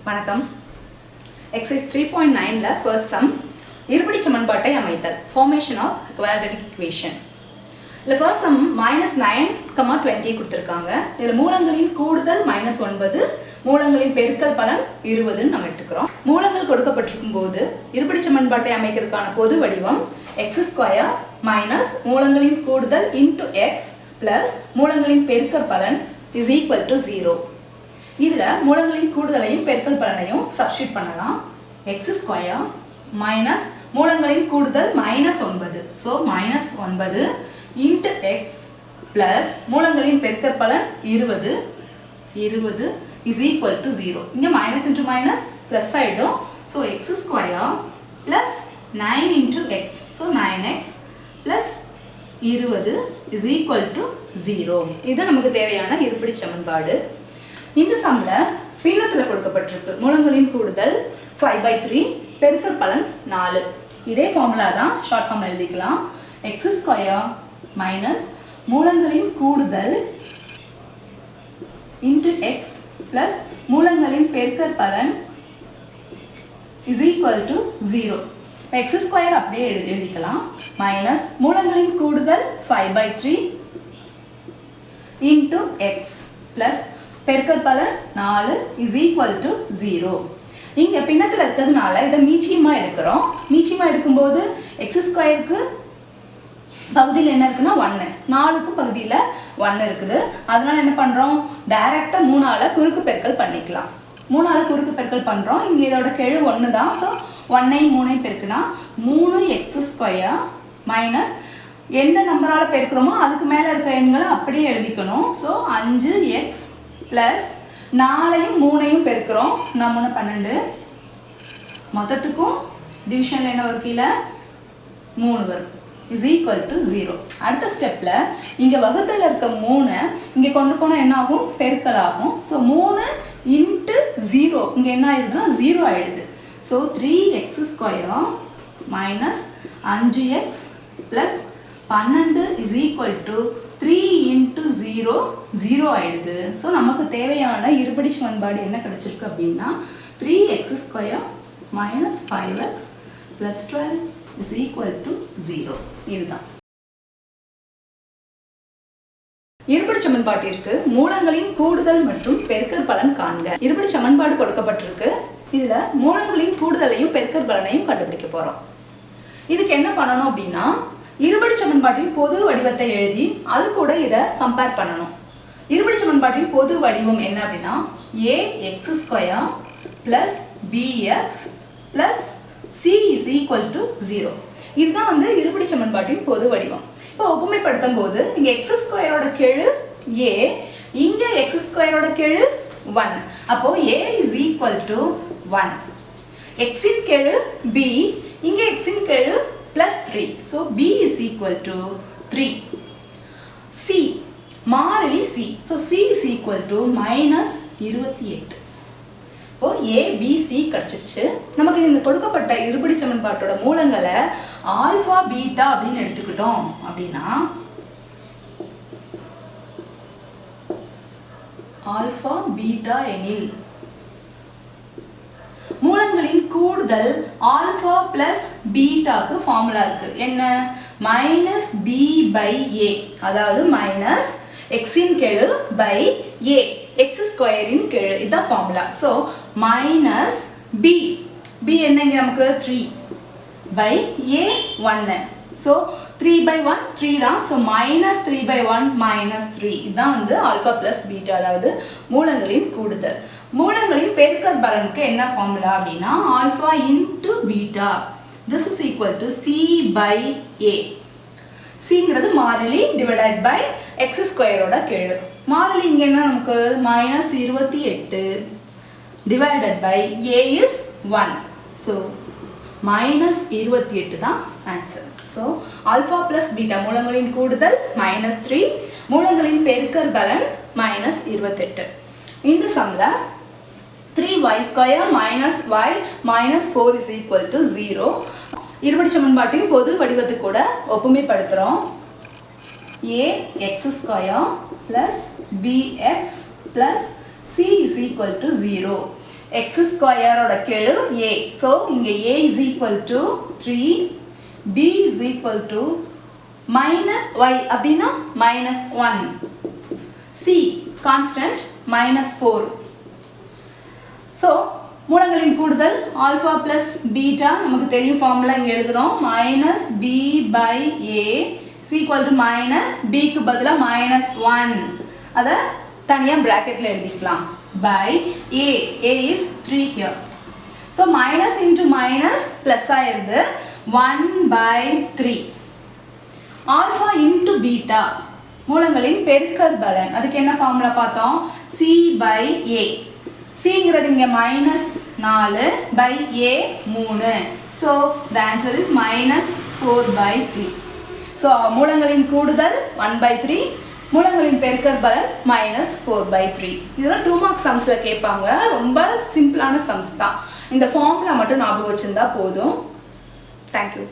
வணக்கம். Exercise 3.9 ல first sum இருபடி சமன்பாட்டை அமைத்தல் formation of quadratic equation. இந்த first sum -9, 20 கொடுத்திருக்காங்க. இதுல மூலங்களின் கூடுதல் -9, மூலங்களின் பெருக்கல் பலன் 20 நம்ம எடுத்துக்கிறோம். மூலங்கள் கொடுக்கப்பட்டிருக்கும் போது இருபடி சமன்பாட்டை அமைக்கிறதுக்கான பொது வடிவம் x² minus மூலங்களின் கூடுதல் into x plus மூலங்களின் பெருக்கல் பலன் is equal to 0. இதுல மூலங்களின் கூடுதலையும் பெருக்கல் பலனையும் சப்ஸ்டிட்யூட் பண்ணலாம். x² minus மூலங்களின் கூடுதல் -9, so -9 into x plus மூலங்களின் பெருக்கல் பலன் 20 is equal to 0. இங்க minus into minus plus ஆயிடும். so x² plus 9 into x, so 9x plus 20 is equal to 0. இது நமக்கு தேவையான இருபடி சமன்பாடு. இந்த சம்ல பின்னத்துல கொடுக்கப்பட்டிருக்கு மூலங்களின் கூடுதல் 5/3 பெருக்கல் பலன் 4. இதே ஃபார்முலா தான் ஷார்ட் ஃபார்ம் எழுதிக்கலாம். x² minus மூலங்களின் கூடுதல் into x plus மூலங்களின் பெருக்கல் பலன் is equal to 0. x² அப்படியே எழுதிக்கலாம். minus மூலங்களின் கூடுதல் 5/3 into x plus பெருக்கல் பலன் 4 is equal to 0. இங்க பின்னத்துல இருக்கிறதுனால இதை மீச்சியமா எடுக்கிறோம். மீச்சியமா எடுக்கும்போது x²க்கு பகுதியில் என்ன இருக்குன்னா 1, 4க்கு பகுதியில் 1 இருக்குது. அதனால என்ன பண்றோம், டைரக்டா 3ஆல குறுக்கு பெருக்கல் பண்ணிக்கலாம். 3ஆல குறுக்கு பெருக்கல் பண்றோம். இங்க இதோட கெழு 1 தான். சோ 1ஐயும் 3ஐயும் பெருக்கினா 3x² மைனஸ் எந்த நம்பரால பெருக்கிறோமோ அதுக்கு மேல இருக்க எண்களை அப்படியே எழுதிக்கணும். So 5x plus 4ஐயும் 3ஐயும் பெருக்கிறோம். 4 12, மொத்தத்துக்கும் டிவிஷன்ல என்ன வரும், கீழே 3 வரும், is equal to 0. அடுத்த ஸ்டெப்ல இங்க வகுத்தல இருக்க 3 இங்க கொண்டு போனா என்ன ஆகும், பெருக்கல் ஆகும். சோ 3 into 0 இங்க என்ன ஆயிடுதுன்னா 0 ஆயிடுது. So 3x² minus 5x plus 12 is equal to 3 into 0, 0 ஆயிடுது. ஸோ நமக்கு தேவையான இருபடி சமன்பாடு என்ன கிடைச்சிருக்கு அப்படின்னா 3x² minus 5x plus 12 is equal to 0. இதுதான் இருபடி சமன்பாட்டிற்கு மூலங்களின் கூடுதல் மற்றும் பெருக்கல் பலன் காண்க. இருபடி சமன்பாடு கொடுக்கப்பட்டிருக்கு. இதுல மூலங்களின் கூடுதலையும் பெருக்கல் பலனையும் கண்டுபிடிக்க போறோம். இதுக்கு என்ன பண்ணணும் அப்படின்னா இருபடி சமன்பாட்டின் பொது வடிவத்தை எழுதி அது கூட இதை கம்பேர் பண்ணணும். இருபடி சமன்பாட்டின் பொது வடிவம் என்ன அப்படின்னா ax² plus bx plus c is equal to 0. இதுதான் வந்து இருபடி சமன்பாட்டின் பொது வடிவம். இப்போ ஒப்புமைப்படுத்தும் போது இங்க x² கெழு a, இங்க x² கெழு 1. அப்போ a is equal to 1. x இன் கெழு b, இங்க x இன் கெழு plus 3. So b is equal to 3. c மாறிலி c. So c is equal to -28. இப்போ a b c கிடைச்சிச்சு. நமக்கு இந்த கொடுக்கப்பட்ட இருபடி சமன்பாட்டோட மூலங்களை ஆல்பா பீட்டா அப்படின்னு எடுத்துக்கிட்டோம் அப்படின்னா ஆல்பா பீட்டா எனில் மூலங்களின் கூடுதல் ஆல்பா பிளஸ் பீட்டாக்கு ஃபார்முலா இருக்கு. என்ன, -b/a, அதாவது மைனஸ் எக்ஸின் கெழு பை a, x² இன் கெழு, இதுதான் formula. So minus b, b என்னங்க நமக்கு 3 பை a 1. ஸோ 3/1 3 தான். ஸோ -3/1 -3, இதுதான் வந்து ஆல்பா பிளஸ் பீட்டா, அதாவது மூலங்களின் கூடுதல். மூலங்களின் பெருக்கல் பலனுக்கு என்ன ஃபார்முலா அப்படின்னா alpha into beta, this is equal to c/a. cங்கிறது மாறிலி டிவைடட் பை x² கெழு. மாறிலி இங்க என்ன நமக்கு -28 divided by a is 1. So -28 தான் answer. So alpha plus beta மூலங்களின் கூடுதல் -3, மூலங்களின் பெருக்கல் பலன் -28. இந்த சம்ல 3y² minus y minus 4 is equal to 0. இருபடி சமன்பாட்டின் பொது வடிவத்தை கூட ஒப்புமைப்படுத்துறோம். ax² plus bx plus c is equal to 0. x square ஓட கெழு a. So இங்க a is equal to 3, b is equal to minus y அப்படின்னா minus 1, c constant minus 4. So மூலங்களின் கூடுதல் alpha plus beta நமக்கு தெரியும் ஃபார்முலா இங்க எழுதுறோம் minus b by a is equal to minus b க்கு பதிலா minus 1 அத தனியா பிராக்கெட்ல எழுதிக்கலாம் by a is 3 here. So minus into minus plus ஆயிருது 1 by 3 alpha into beta மூலங்களின் பெருக்கற்பலன் அதுக்கு என்ன ஃபார்முலா பார்த்தோம் c by a. c ங்கிறது இங்க minus 4 by a 3. So the answer is minus 4 by 3. So மூலங்களின் கூடுதல் 1 by 3 மூலங்களின் பெருக்கற்பலன் minus 4 by 3. இதெல்லாம் 2 mark sumsல கேட்பாங்க. ரொம்ப சிம்பிளான sums தான். இந்த ஃபார்முலா மட்டும் ஞாபகம் வச்சிருந்தா போதும். Thank you.